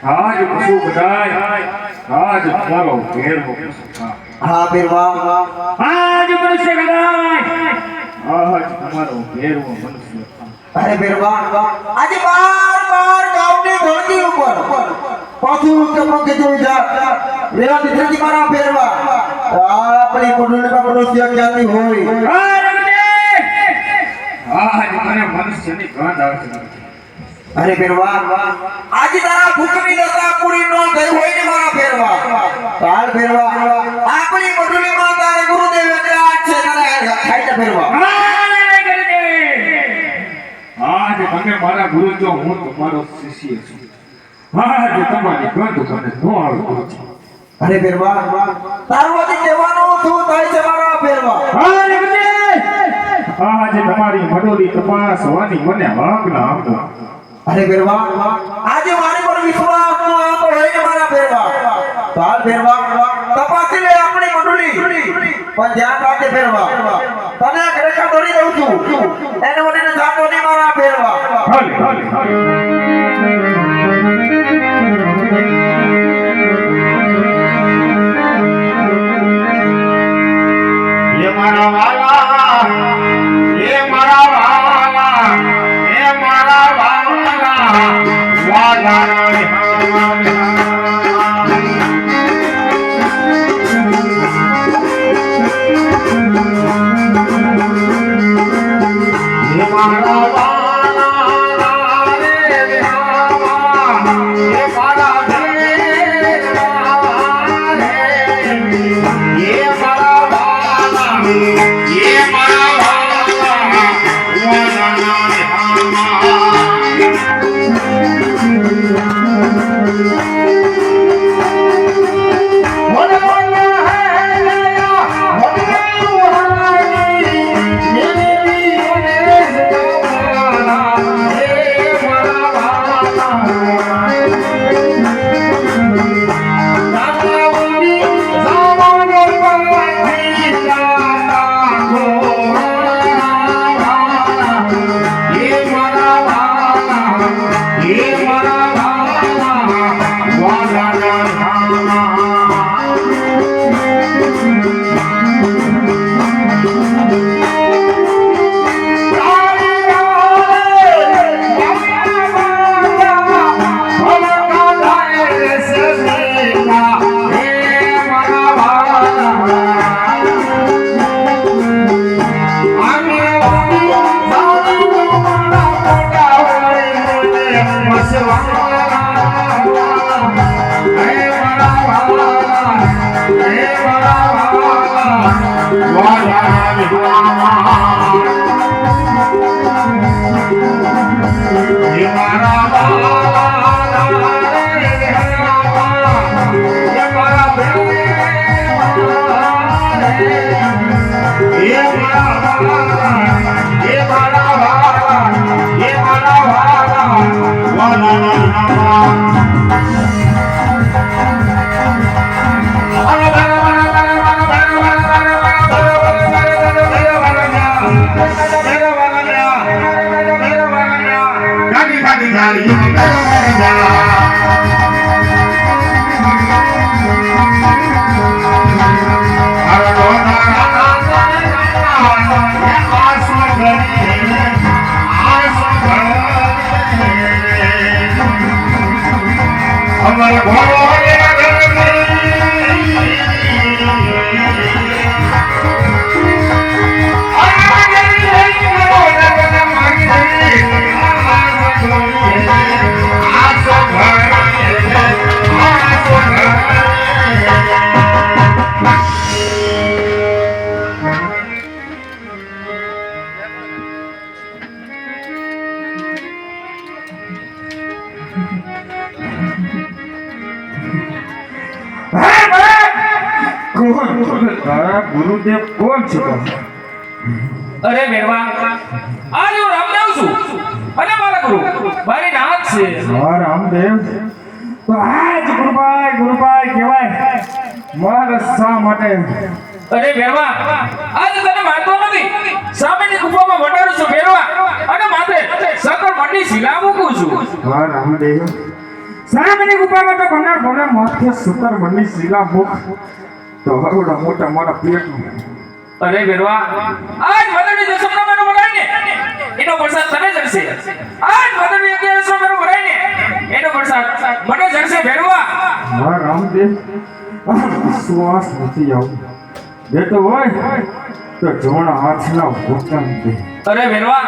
આજ પશુ બધાય આજ તમારો ભેરવો હા પેરવા આજ મનુષ્ય બધાય આજ તમારો ભેરવો મનુષ્ય અરે પેરવા આજે બાર ગામની ધરતી ઉપર પાછું કે પંખે જોઈ જા રેવા દીકરી મારા પેરવા આપણી કુંડળીમાં મનુષ્ય ક્યાંથી હોય આજ મને મનુષ્યની ગંધ આવતી અરે પેરવા આજે તારા ભૂખની દશા પૂરી ન થઈ હોય ને મારા પેરવા કાળ પેરવા આપણી કુંડળીમાં તારે ગુરુદેવ વિરાજ છે તારે ખાઈતા પેરવા આજ તમે મારા ગુરુ છો હું તમારો શિષ્ય છું આજ તમારી ગંધ મને ન આવતી છે અરે પેરવા તારું આજે કહેવાનું શું થાય છે મારા પેરવા આજ તમારી મડોલી તપાસવાની મને હક ના આપો અરે પેરવા આજે મારી પર વિશ્વાસ ન આવતો હોય ને મારા પેરવા કાલ પેરવા તપાસી લે આપણી મંડળી પણ ધ્યાન રાખે પેરવા તને એક રેખા દોરી દઉં છું એને મને જાતો નહીં મારા પેરવા ये मारा वाला ये मारा वाला ये मारा वाला वाला ये मारा ગુરુદેવ કોણ છે? અરે મેરવા આજે હું રામદેવ છું અને મારા ગુરુ મારી નાથ છે. હા રામદેવ તો આજ ગુરુભાઈ કહેવાય મારા શા માટે? અરે મેરવા આજે તને મારતો નથી સામેની ગુફામાં વટાડું છું મેરવા અને માથે સકળ મંડી હા રામદેવ સારામની ગુફામાં તો ગમનાર ભોળા માથે સુતર બની શીલા મુખ તો હરોડા મોટા મારા પેટમાં અરે વેરવા આજ મદરની દસમનો મેરો વરાય ને એનો વરસાદ તને જશે આજ મદરની 1100 મેરો વરાય ને એનો વરસાદ મને જશે વેરવા હા રામદેવ શ્વાસ નથી આવતો બેટો હોય તો જોણા હાથના વચન દે અરે વેરવા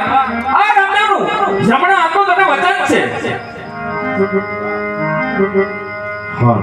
આ રામદેવનું જમણા હાથનું તને વચન છે હા